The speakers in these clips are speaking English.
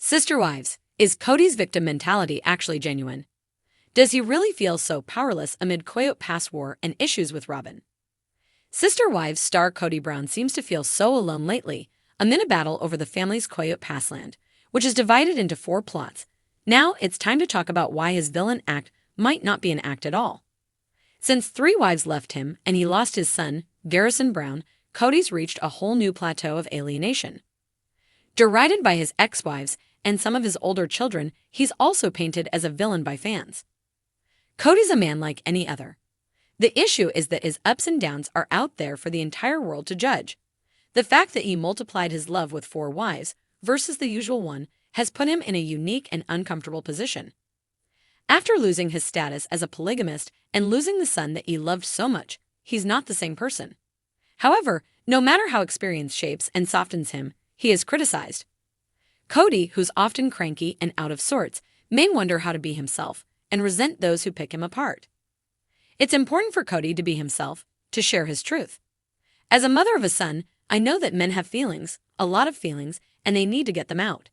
Sister Wives, is Kody's victim mentality actually genuine? Does he really feel so powerless amid Coyote Pass war and issues with Robin? Sister Wives star Kody Brown seems to feel so alone lately, amid a battle over the family's Coyote Pass land, which is divided into 4 plots. Now it's time to talk about why his villain act might not be an act at all. Since 3 wives left him and he lost his son, Garrison Brown, Kody's reached a whole new plateau of alienation. Derided by his ex-wives and some of his older children, he's also painted as a villain by fans. Kody's a man like any other. The issue is that his ups and downs are out there for the entire world to judge. The fact that he multiplied his love with 4 wives versus the usual one has put him in a unique and uncomfortable position. After losing his status as a polygamist and losing the son that he loved so much, he's not the same person. However, no matter how experience shapes and softens him, he is criticized. Kody, who's often cranky and out of sorts, may wonder how to be himself and resent those who pick him apart. It's important for Kody to be himself, to share his truth. As a mother of a son, I know that men have feelings, a lot of feelings, and they need to get them out.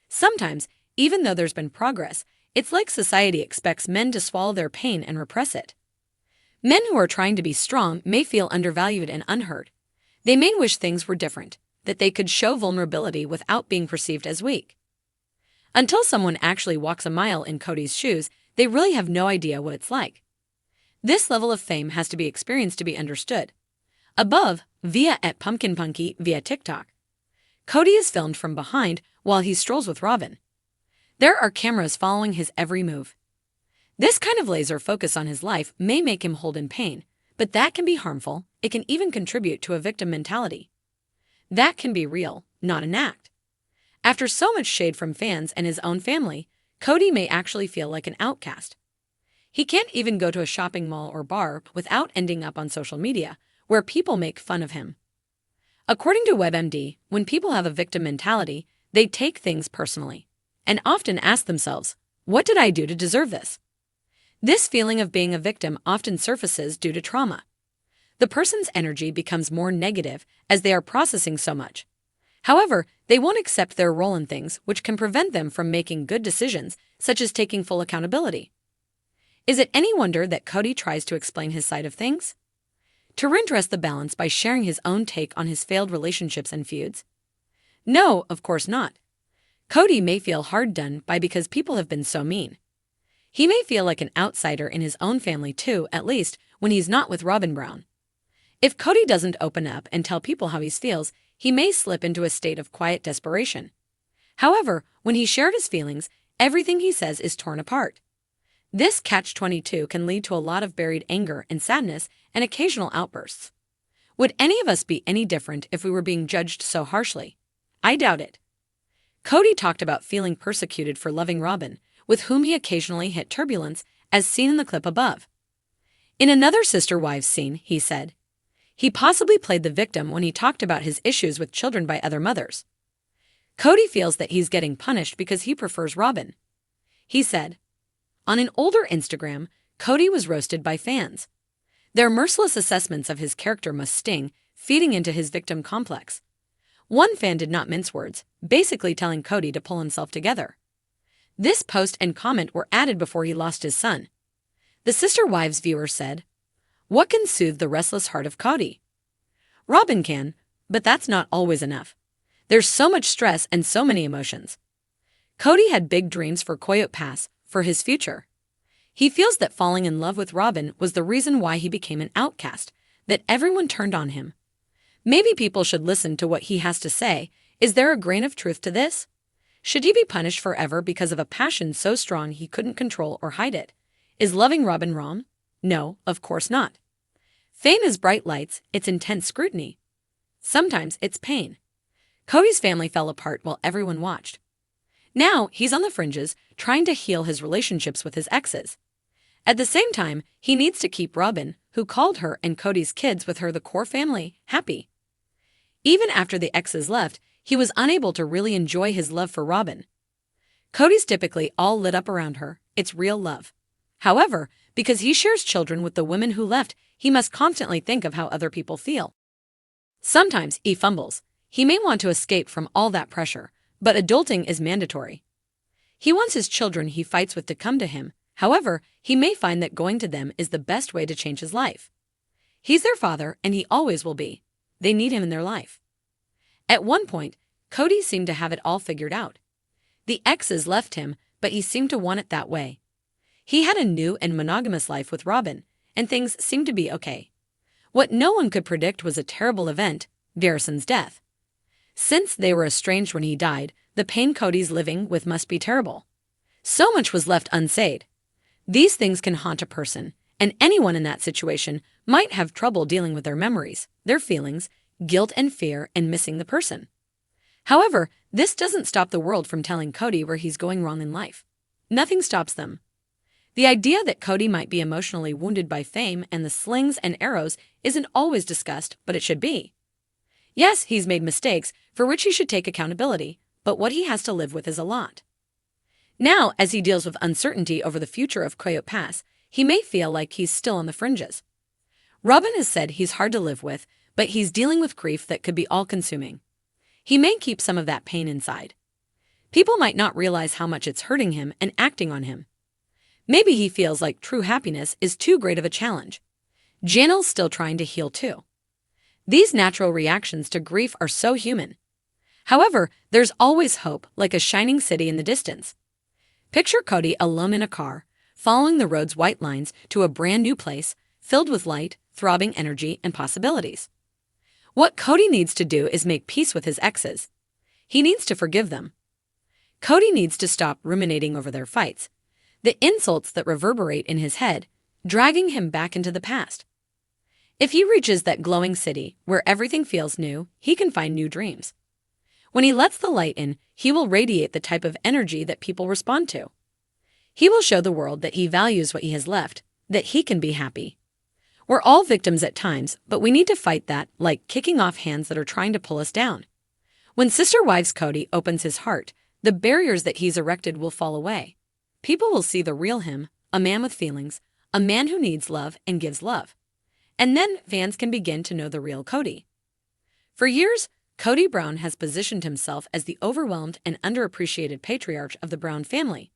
Sometimes, even though there's been progress, it's like society expects men to swallow their pain and repress it. Men who are trying to be strong may feel undervalued and unheard. They may wish things were different, that they could show vulnerability without being perceived as weak. Until someone actually walks a mile in Kody's shoes, they really have no idea what it's like. This level of fame has to be experienced to be understood. Above, via @PumpkinPunky via TikTok. Kody is filmed from behind while he strolls with Robin. There are cameras following his every move. This kind of laser focus on his life may make him hold in pain, but that can be harmful. It can even contribute to a victim mentality. That can be real, not an act. After so much shade from fans and his own family, Kody may actually feel like an outcast. He can't even go to a shopping mall or bar without ending up on social media, where people make fun of him. According to WebMD, when people have a victim mentality, they take things personally, and often ask themselves, what did I do to deserve this? This feeling of being a victim often surfaces due to trauma. The person's energy becomes more negative as they are processing so much. However, they won't accept their role in things, which can prevent them from making good decisions, such as taking full accountability. Is it any wonder that Kody tries to explain his side of things? To redress the balance by sharing his own take on his failed relationships and feuds? No, of course not. Kody may feel hard done by because people have been so mean. He may feel like an outsider in his own family too, at least when he's not with Robin Brown. If Kody doesn't open up and tell people how he feels, he may slip into a state of quiet desperation. However, when he shared his feelings, everything he says is torn apart. This catch-22 can lead to a lot of buried anger and sadness and occasional outbursts. Would any of us be any different if we were being judged so harshly? I doubt it. Kody talked about feeling persecuted for loving Robin, with whom he occasionally hit turbulence, as seen in the clip above. In another Sister Wives scene, he said, he possibly played the victim when he talked about his issues with children by other mothers. Kody feels that he's getting punished because he prefers Robin. He said, on an older Instagram, Kody was roasted by fans. Their merciless assessments of his character must sting, feeding into his victim complex. One fan did not mince words, basically telling Kody to pull himself together. This post and comment were added before he lost his son. The Sister Wives viewer said, what can soothe the restless heart of Kody? Robin can, but that's not always enough. There's so much stress and so many emotions. Kody had big dreams for Coyote Pass, for his future. He feels that falling in love with Robin was the reason why he became an outcast, that everyone turned on him. Maybe people should listen to what he has to say. Is there a grain of truth to this? Should he be punished forever because of a passion so strong he couldn't control or hide it? Is loving Robin wrong? No, of course not. Fame is bright lights, it's intense scrutiny. Sometimes it's pain. Kody's family fell apart while everyone watched. Now he's on the fringes, trying to heal his relationships with his exes. At the same time, he needs to keep Robin, who called her and Kody's kids with her the core family, happy. Even after the exes left, he was unable to really enjoy his love for Robin. Kody's typically all lit up around her, it's real love. However, because he shares children with the women who left, he must constantly think of how other people feel. Sometimes he fumbles. He may want to escape from all that pressure, But adulting is mandatory. He wants his children he fights with to come to him. However, he may find that going to them is the best way to change his life. He's their father, and he always will be. They need him in their life. At one point, Kody seemed to have it all figured out. The exes left him, but he seemed to want it that way. He had a new and monogamous life with Robin, and things seemed to be okay. What no one could predict was a terrible event, Varyson's death. Since they were estranged when he died, the pain Kody's living with must be terrible. So much was left unsaid. These things can haunt a person, and anyone in that situation might have trouble dealing with their memories, their feelings, guilt and fear, and missing the person. However, this doesn't stop the world from telling Kody where he's going wrong in life. Nothing stops them. The idea that Kody might be emotionally wounded by fame and the slings and arrows isn't always discussed, but it should be. Yes, he's made mistakes, for which he should take accountability, but what he has to live with is a lot. Now, as he deals with uncertainty over the future of Coyote Pass, he may feel like he's still on the fringes. Robin has said he's hard to live with, but he's dealing with grief that could be all-consuming. He may keep some of that pain inside. People might not realize how much it's hurting him and acting on him. Maybe he feels like true happiness is too great of a challenge. Janelle's still trying to heal too. These natural reactions to grief are so human. However, there's always hope, like a shining city in the distance. Picture Kody alone in a car, following the road's white lines to a brand new place, filled with light, throbbing energy, and possibilities. What Kody needs to do is make peace with his exes. He needs to forgive them. Kody needs to stop ruminating over their fights, the insults that reverberate in his head, dragging him back into the past. If he reaches that glowing city where everything feels new, he can find new dreams. When he lets the light in, he will radiate the type of energy that people respond to. He will show the world that he values what he has left, that he can be happy. We're all victims at times, but we need to fight that, like kicking off hands that are trying to pull us down. When Sister Wives Kody opens his heart, the barriers that he's erected will fall away. People will see the real him, a man with feelings, a man who needs love and gives love. And then fans can begin to know the real Kody. For years, Kody Brown has positioned himself as the overwhelmed and underappreciated patriarch of the Brown family,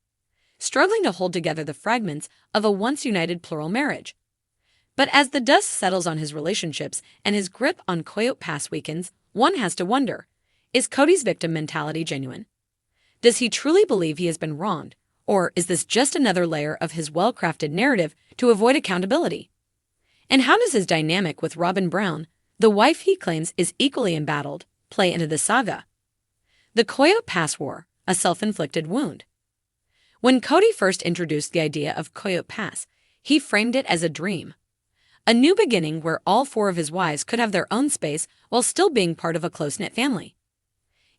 struggling to hold together the fragments of a once-united plural marriage. But as the dust settles on his relationships and his grip on Coyote Pass weakens, one has to wonder, is Kody's victim mentality genuine? Does he truly believe he has been wronged, or is this just another layer of his well-crafted narrative to avoid accountability? And how does his dynamic with Robin Brown, the wife he claims is equally embattled, play into the saga? The Coyote Pass War, a self-inflicted wound. When Kody first introduced the idea of Coyote Pass, he framed it as a dream. A new beginning where all four of his wives could have their own space while still being part of a close-knit family.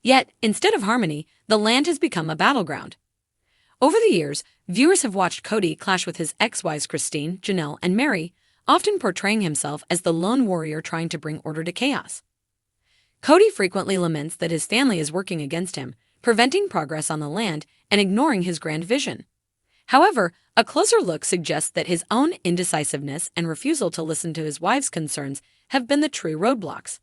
Yet, instead of harmony, the land has become a battleground. Over the years, viewers have watched Kody clash with his ex-wives Cristin, Janelle, and Mary, often portraying himself as the lone warrior trying to bring order to chaos. Kody frequently laments that his family is working against him, preventing progress on the land and ignoring his grand vision. However, a closer look suggests that his own indecisiveness and refusal to listen to his wife's concerns have been the true roadblocks.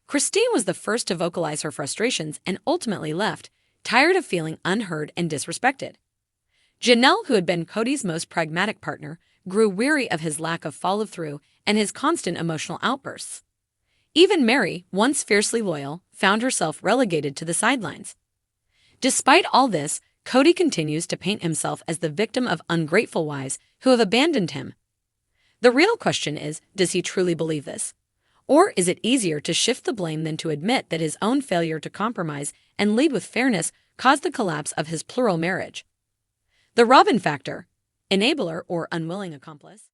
Cristin was the first to vocalize her frustrations and ultimately left, tired of feeling unheard and disrespected. Janelle, who had been Kody's most pragmatic partner, grew weary of his lack of follow-through and his constant emotional outbursts. Even Mary, once fiercely loyal, found herself relegated to the sidelines. Despite all this, Kody continues to paint himself as the victim of ungrateful wives who have abandoned him. The real question is, does he truly believe this? Or is it easier to shift the blame than to admit that his own failure to compromise and lead with fairness caused the collapse of his plural marriage? The Robin factor, enabler or unwilling accomplice.